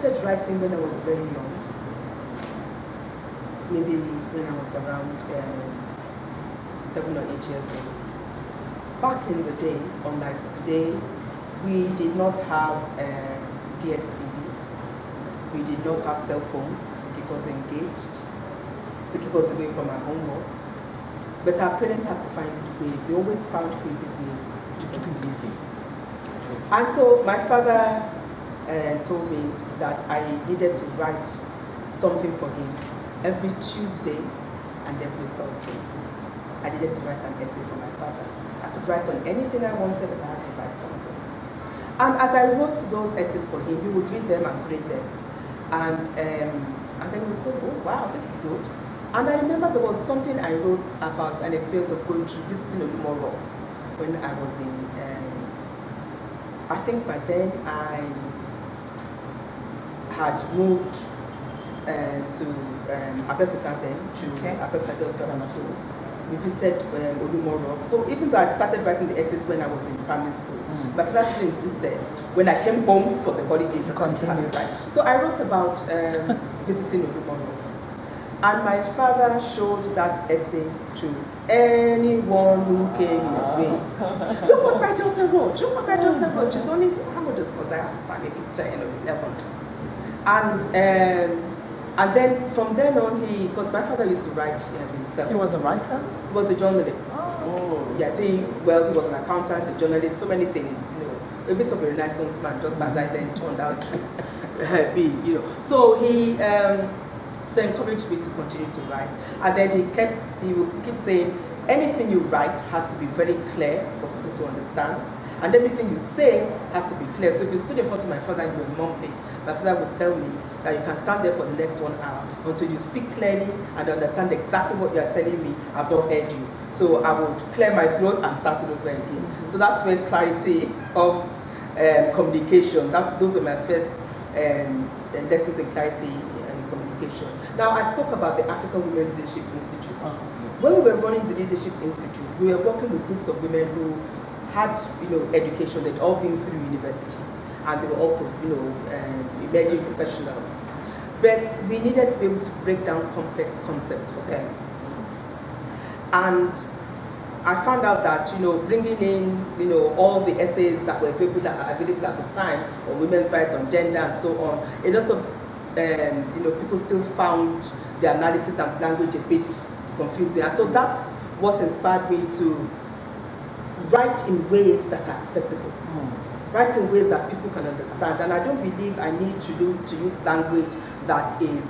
started writing when I was very young. Maybe when I was around 7 or 8 years old. Back in the day, unlike today, we did not have DSTV. We did not have cell phones to keep us engaged, to keep us away from our homework. But our parents had to find ways. They always found creative ways to keep us busy. And so my father told me that I needed to write something for him every Tuesday and every Thursday. I needed to write an essay for my father. I could write on anything I wanted, but I had to write something. And as I wrote those essays for him, he would read them and grade them. And then he would say, oh, wow, this is good. And I remember there was something I wrote about an experience of going to visiting Olumoro when I was in, I think by then I had moved to Abeokuta then, to Abeokuta Girls Grammar School. We visited Olumoro. So even though I started writing the essays when I was in primary school, my father still insisted when I came home for the holidays I had to write. So I wrote about visiting Olumoro. And my father showed that essay to anyone who came his way. Look what my daughter wrote. Look what my daughter wrote. She's only, how old was I at the time? Maybe 10 or 11. And then from then on, because my father used to write himself. He was a writer? He was a journalist. Oh. Yes, he was an accountant, a journalist, so many things, a bit of a Renaissance man, just as I then turned out to be, So he encouraged me to continue to write. And then he would keep saying, anything you write has to be very clear for people to understand. And everything you say has to be clear. So if you stood in front of my father and you were mumbling, my father would tell me that you can stand there for the next 1 hour until you speak clearly and understand exactly what you are telling me. I've not heard you. So I would clear my throat and start it over again. So that's where clarity of communication, those were my first lessons in clarity in communication. Now I spoke about the African Women's Leadership Institute. When we were running the Leadership Institute, we were working with groups of women who had education. They'd all been through university and they were all emerging professionals. But we needed to be able to break down complex concepts for them. And I found out that bringing in all the essays that were available at the time on women's rights, on gender and so on, a lot of people still found the analysis and language a bit confusing. And so that's what inspired me to write in ways that are accessible, write in ways that people can understand. And I don't believe I need to use language that is,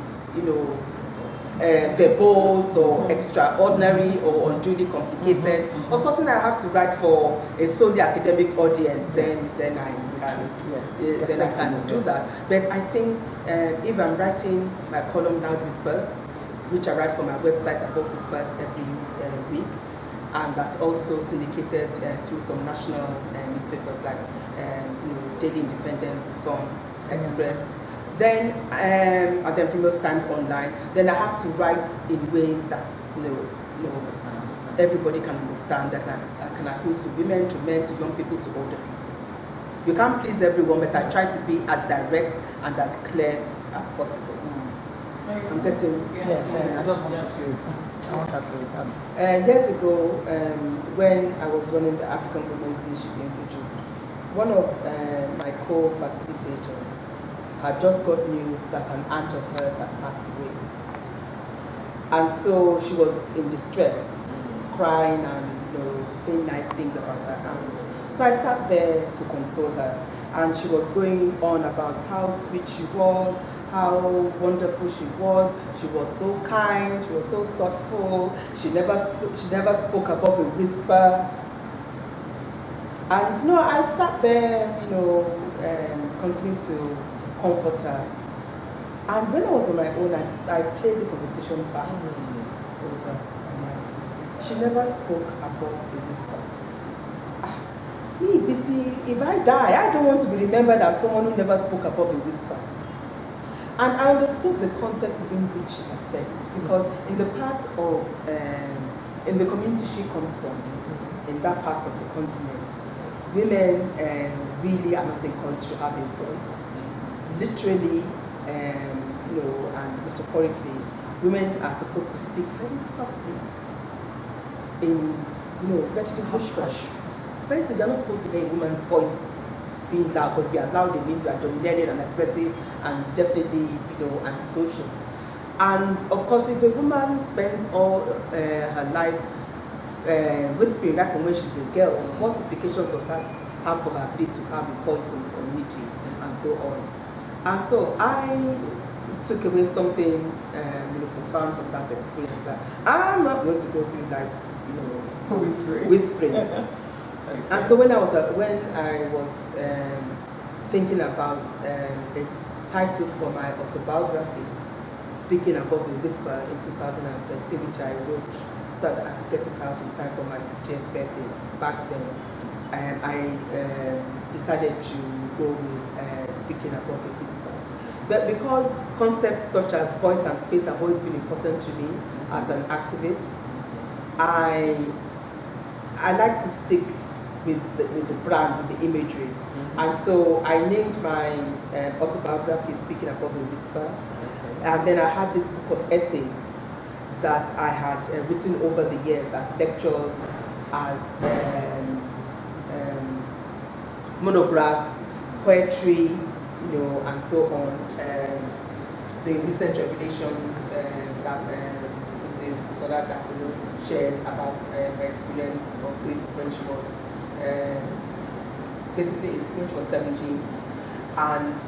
verbose or extraordinary or unduly complicated. Of course, when I have to write for a solely academic audience, then I can do that. But I think if I'm writing my column Loud Whispers, which I write for my website Above Whispers every week, and that's also syndicated through some national newspapers like Daily Independent, The Sun, Express. Then, and then Primrose Times Online. Then I have to write in ways that everybody can understand, that can appeal to women, to men, to young people, to older people. You can't please everyone, but I try to be as direct and as clear as possible. I'm getting. Yes, I just want to. Years ago, when I was running the African Women's Leadership Institute, one of my co-facilitators had just got news that an aunt of hers had passed away. And so she was in distress, crying and saying nice things about her aunt. So I sat there to console her, and she was going on about how sweet she was, how wonderful she was. She was so kind, she was so thoughtful, she never spoke above a whisper. And I sat there, and continued to comfort her. And when I was on my own, I played the conversation back over my mind. She never spoke above a whisper. Me, Bisi, if I die, I don't want to be remembered as someone who never spoke above a whisper. And I understood the context within which she had said it, because in the part of, in the community she comes from, in that part of the continent, women really are not encouraged to have a voice. Literally, and metaphorically, women are supposed to speak very softly, in virtually whispers. First, you're not supposed to hear a woman's voice being loud, because if you're loud, it means you are domineering and aggressive and definitely, antisocial. And of course, if a woman spends all her life whispering right from when she's a girl, what implications does that have for her ability to have a voice in the community and so on? And so I took away something profound from that experience. I'm not going to go through life, whispering. Okay. And so when I was thinking about the title for my autobiography, Speaking Above the Whisper, in 2013, which I wrote so that I could get it out in time for my 50th birthday back then, I decided to go with Speaking Above the Whisper. But because concepts such as voice and space have always been important to me as an activist, I like to stick with the brand, with the imagery. Mm-hmm. And so I named my autobiography Speaking Above the Whisper. Okay. And then I had this book of essays that I had written over the years as lectures, as monographs, poetry, and so on. The recent revelations that Mrs. Busola Dakuno shared about her experience of when she was basically 18, when she was 17. And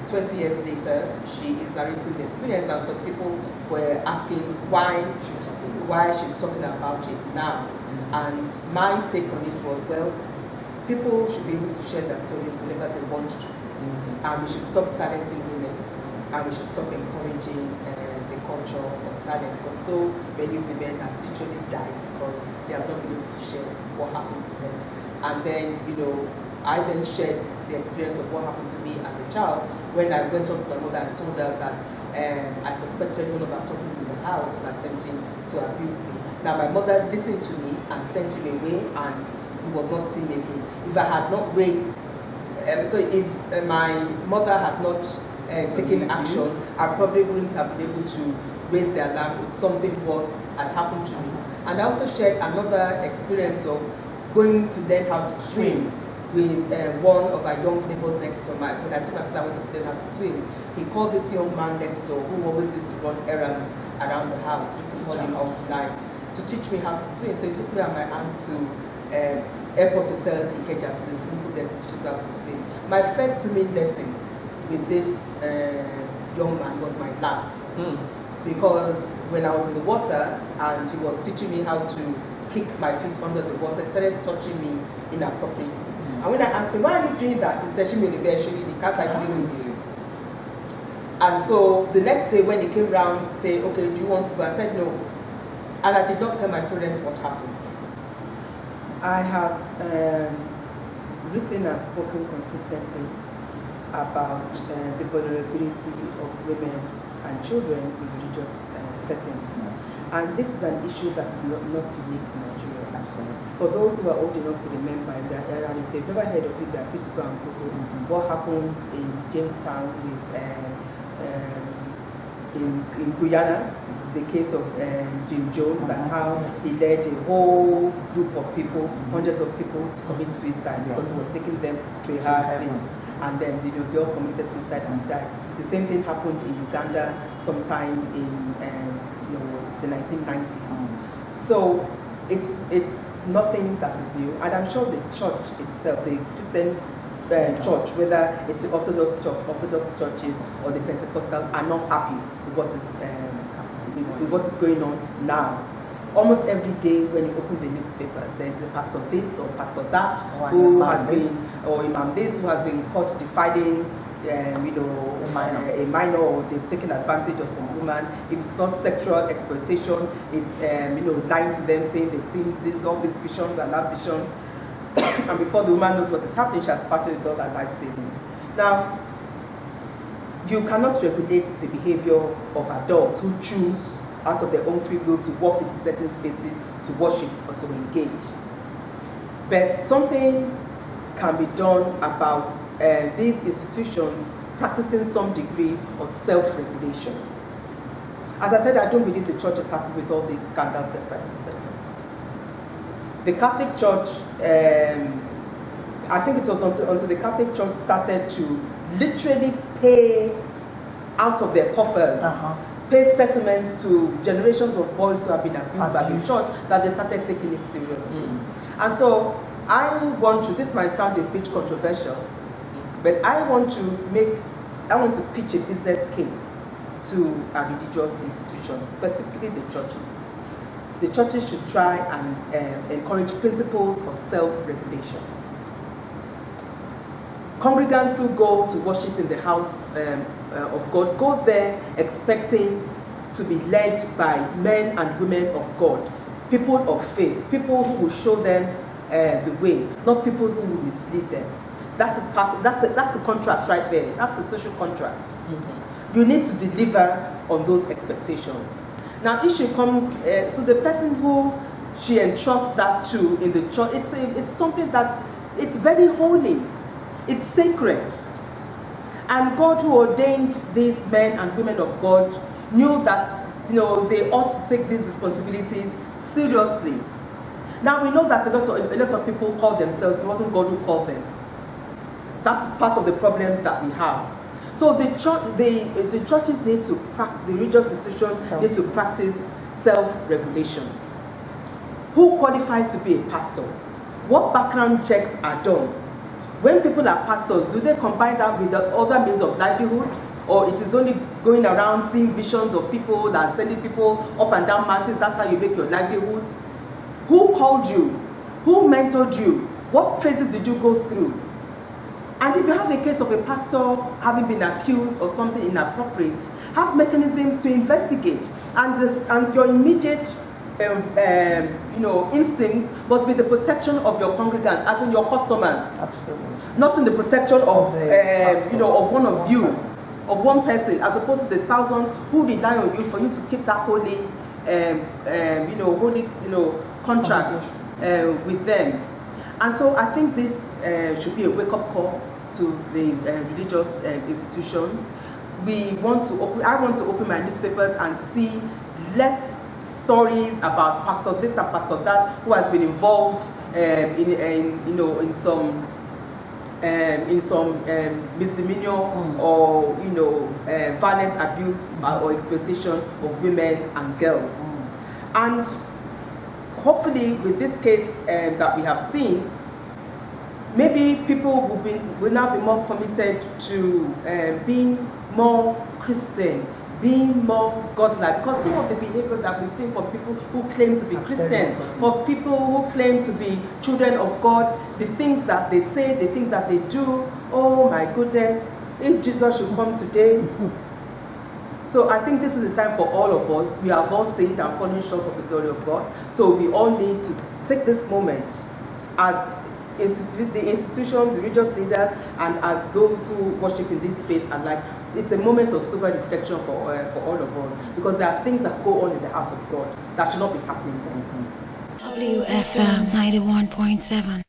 20 years later, she is narrating the experience, and some people were asking why she's talking about it now. And my take on it was, well, people should be able to share their stories whenever they want to. And we should stop silencing women, and we should stop encouraging the culture of silence, because so many women have literally died because they have not been able to share what happened to them. And then, I then shared the experience of what happened to me as a child when I went up to my mother and told her that I suspected one of our cousins in the house of attempting to abuse me. Now, my mother listened to me and sent him away, and he was not seen again. If I had not raised, if my mother had not taken action, I probably wouldn't have been able to raise the alarm if something had happened to me. And I also shared another experience of going to learn how to swim with one of our young neighbors next door. When I took my father wanted to learn how to swim, he called this young man next door who always used to run errands around the house. He used to call him offline to teach me how to swim. So he took me and my aunt to Airport Hotel Ikeja, to the swimming pool there, to teach us how to swim. My first swimming lesson with this young man was my last. Because when I was in the water and he was teaching me how to kick my feet under the water, he started touching me inappropriately. And when I asked him, why are you doing that? He said, "She made the cat I play with you." And so the next day when he came round to say, "Okay, do you want to go?" I said no. And I did not tell my parents what happened. I have written and spoken consistently about the vulnerability of women and children in religious settings. And this is an issue that is not unique to Nigeria. Absolutely. For those who are old enough to remember, and if they've never heard of it, they are free to go and Google what happened in Jamestown with in Guyana, the case of Jim Jones, and how he led a whole group of people, hundreds of people, to commit suicide because he was taking them to a hard place. And then they all committed suicide and died. The same thing happened in Uganda sometime in the 1990s. So it's nothing that is new, and I'm sure the church itself, the Christian church, whether it's the Orthodox churches or the Pentecostals, are not happy with what is going on now. Almost every day when you open the newspapers, there's a pastor this or pastor that or imam this who has been caught defiling a minor, or they've taken advantage of some woman. If it's not sexual exploitation, it's lying to them, saying they've seen all these visions and that visions, and before the woman knows what is happening, she has parted with all her life savings. Now, you cannot regulate the behavior of adults who choose out of their own free will to walk into certain spaces to worship or to engage. But something can be done about these institutions practicing some degree of self-regulation. As I said, I don't believe the church is happy with all these scandals left, right, and center. The Catholic Church, I think it was until the Catholic Church started to literally pay out of their coffers, pay settlements to generations of boys who have been abused by the church, that they started taking it seriously. And so this might sound a bit controversial, but I want to pitch a business case to our religious institutions, specifically the churches. The churches should try and encourage principles of self-regulation. Congregants who go to worship in the house of God, go there expecting to be led by men and women of God, people of faith, people who will show them the way, not people who will mislead them. That is that's a contract right there. That's a social contract. You need to deliver on those expectations. Now, issue comes, so the person who she entrusts that to in the church, it's something it's very holy, it's sacred. And God, who ordained these men and women of God, knew that they ought to take these responsibilities seriously. Now we know that a lot of people call themselves, it wasn't God who called them. That's part of the problem that we have. So the churches need to the religious institutions need to practice self-regulation. Who qualifies to be a pastor? What background checks are done? When people are pastors, do they combine that with the other means of livelihood? Or it is only going around seeing visions of people and sending people up and down mountains, that's how you make your livelihood? Who called you? Who mentored you? What phases did you go through? And if you have a case of a pastor having been accused of something inappropriate, have mechanisms to investigate. And your immediate instinct must be the protection of your congregants, as in your customers. Absolutely. Not in the protection of of one of you, of one person, as opposed to the thousands who rely on you for you to keep that holy contract with them. And so I think this should be a wake-up call to the religious institutions. I want to open my newspapers and see less stories about pastor this and pastor that who has been involved in some misdemeanor or violent abuse or exploitation of women and girls. And hopefully with this case that we have seen, maybe people will now be more committed to being more Christian, being more godlike, because some of the behavior that we see from people who claim to be Christians, for people who claim to be children of God, the things that they say, the things that they do, oh my goodness, if Jesus should come today. So I think this is the time for all of us. We have all sinned and fallen short of the glory of God. So we all need to take this moment as the institutions, the religious leaders, and as those who worship in these faiths alike. It's a moment of sober reflection for all of us, because there are things that go on in the house of God that should not be happening there. WFM 91.7